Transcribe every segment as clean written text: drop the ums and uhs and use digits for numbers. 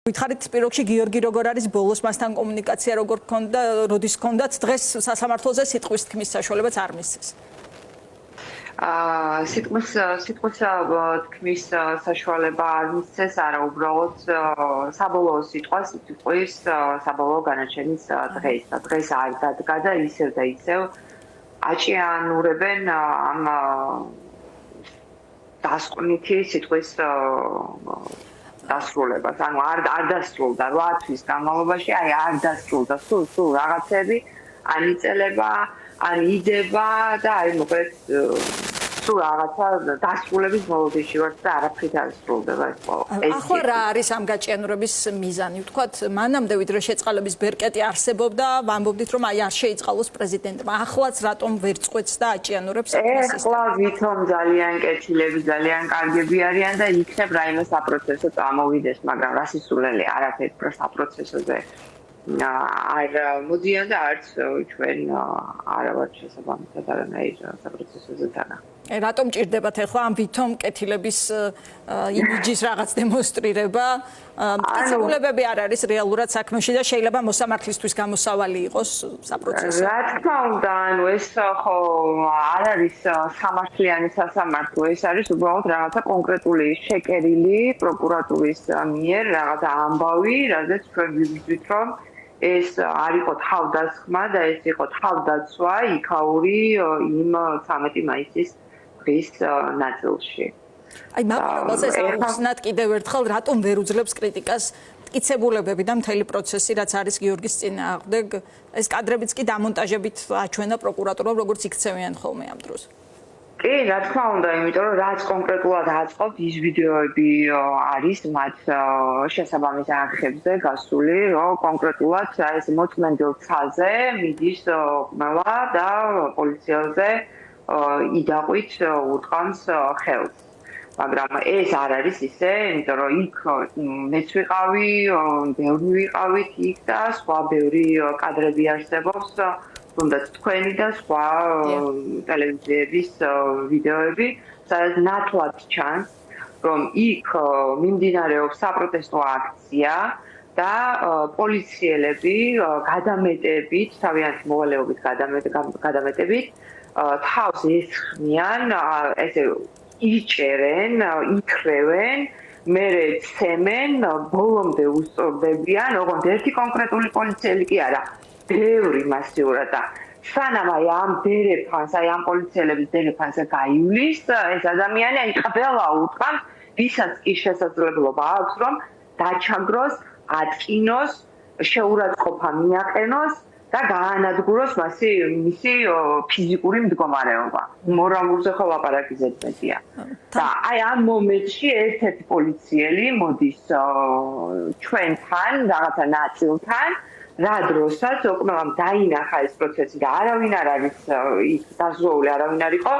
Ვითხარით სპიროქში გიორგი როგორ არის ბოლოს მასთან კომუნიკაცია როგორ გქონდა, როდის გქონდათ, დღეს სასამართლოზე სიტყვის თქმის საშუალებაც არ მისცეს. სიტყვის თქმის საშუალება არ მისცეს, არა უბრალოდ საბოლოო სიტყვის საბოლოო განაჩენის დღეს. დღეს არ დადგა და ისევ და ისევ აჭიანურებენ ამ დასკვნითი სიტყვის დასრულებას. ანუ არ დასრულდა 8 თვის განმავლობაში, არ დასრულდა სულ რაღაცები, ან იწელება, ან იდება და მოკლედ სულ რაღაცა დასრულების მოლოდინში ვართ და არაფრით არ სრულდება ეს ყველაფერი. ახლა რა არის ამ გაჭიანურების მიზანი? ვთქვათ, მანამდე ვიდრე შეწყალების ბერკეტი არსებობდა, ვამბობდით რომ არ შეიწყალოს პრეზიდენტმა. ახლაც რატომ ვერ წყვეტს და აჭიანურებს ეს სისტემა? ეხლა ვითომ ძალიან კეთილები, ძალიან კარგები არიან და იქნებ რაიმე საპროცესო წამოვიდეს, მაგრამ რასისულელი არაფერი საპროცესოზე არ მოდიან და არც ჩვენ არა ვართ შესაბამისად არანაირ საპროცესოზე თანახმად. რატომ ჭირდებათ ახლა ამ ვითომ კეთილების იმიჯის რაღაც დემონსტრირება? მტკიცებულებები არ არის რეალურად საქმეში და შეიძლება მოსამართლისთვის გამოსავალი იყოს საპროცესო. რა თქმა უნდა, ანუ ეს ხო არ არის სამართლიანი სასამართლო, ეს არის უბრალოდ რაღაცა კონკრეტული შეკერილი პროკურატურის მიერ რაღაცა ამბავი, რადგან ჩვენ ვიბრძვით რომ ეს არ იყო თავდასხმა და ეს იყო თავდაცვა იქაური იმ 13 მაისის დღის ნაწილში. აი მაგალითად ეს აუხსნათ კიდევ ერთხელ რატომ ვერ უძლებს კრიტიკას მტკიცებულებები და მთელი პროცესი რაც არის გიორგის წინააღმდეგ ეს კადრებიც კი დამონტაჟებით აჩვენა პროკურატურამ როგორც იქცევიან ხოლმე ამ დროს. კი, რა თქმა უნდა, იმიტომ რომ რაც კონკრეტულად აწყობთ ის ვიდეოები არის მათ შესაბამის არხებზე გასული, რომ კონკრეტულად ეს მოწმენდილ ცაზე მიდის ყმელა და პოლიციაზე იდაყვით უტყამს ხელს. მაგრამ ეს არ არის ისე, იმიტომ რომ იქ მეც ვიყავი, ბევრი ვიყავით იქ და სხვა ბევრი კადრები არსებობს, თუნდაც თქვენი და სხვა ტელევიზიების ვიდეოები, სადაც ნათლად ჩანს, რომ იქ მიმდინარეობს საპროტესტო აქცია და პოლიციელები გადამეტებით, თავიანთი მოვალეობით გადამეტებით თავს ესხმიან, ესე იჭერენ, იქრევენ, მერე ცემენ, ბოლომდე უსწორდებიან, ოღონდ ერთი კონკრეტული პოლიციელი კი არა, ბევრი მასიურად და სანამ აი ამ დერეფანს, აი ამ პოლიციელების დერეფანსზე გაივლის, ეს ადამიანი აი ყველა უთხრამს, ვისაც კი შესაძლებლობა აქვს, რომ დაჩაგროს, ატკინოს, შეურაცხყოფა მიაყენოს და გაანადგუროს მისი ფიზიკური მდგომარეობა. მორალურზე ხო ლაპარაკი ზედმეტია. და აი ამ მომენტში ერთ-ერთი პოლიციელი მოდის ჩვენთან, რაღაცა ნაწილთან, რა დროსაც უკმევამ დაინახა ეს პროცესი და არავინ არ არის იქ დაზღვეული, არავინ არ იყო,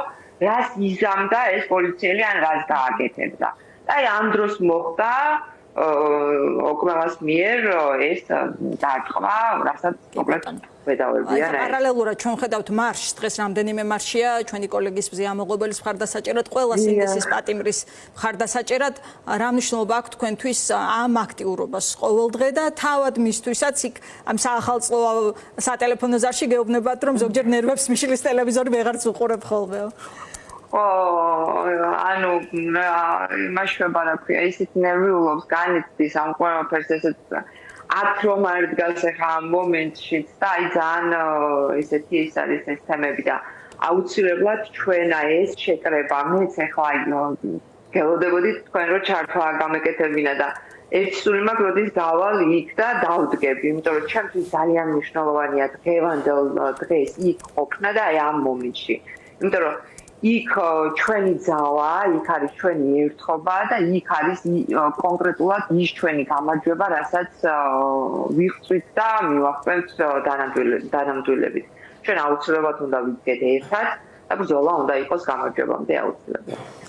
რას იზამდა ეს პოლიციელი ან რას გააკეთებდა. და აი ამ დროს მოხდა უკმევას მიერ ეს დარტყმა, რასაც მოკლედ ვედავებიან. პარალელურად ჩვენ ხედავთ მარშს, დღეს რამდენიმე მარშია ჩვენი კოლეგის ზიამოღობელის მხარდასაჭერად, ყველა სინდესის პატიმრის მხარდასაჭერად. რა მნიშვნელობა აქვს თქვენთვის ამ აქტიურობას ყოველდღე და თავად მისთვისაც იქ ამ საახალწლო სატელეფონო ზარში გეუბნებათ, რომ ზოგჯერ ნერვებს მიშლის ტელევიზორი ვეღარც უყურებ ხოლმეო. ანუ იმაშება რა ქვია, ისიც ნერვიულობს, განიცდის ამ ყველაფერს ესეც აქ რომ არ დგას ახლა ამ მომენტშიც და აი ძალიან ესეთი ის არის ეს თემები და აუცილებლად ჩვენა ეს შეკრება მეც ახლა გელოდებოდით თქვენ რომ ჩართვა გამეკეთებინა და ერთ სული მაქვს როდის დავალ იქ და დავდგები, იმიტომ რომ ჩემთვის ძალიან მნიშვნელოვანია დღევანდელ დღეს იქ ყოფნა და აი ამ მომენტში. იმიტომ რომ იქ ჩვენი ძალა, იქ არის ჩვენი ერთობა და იქ არის კონკრეტულად ის ჩვენი გამარჯვება, რასაც ვიღწვით და მივახწევთ დანამდვილებით. ჩვენ აუცილებლად უნდა ვიდგეთ ერთად და ბრძოლა უნდა იყოს გამარჯვებამდე აუცილებლად.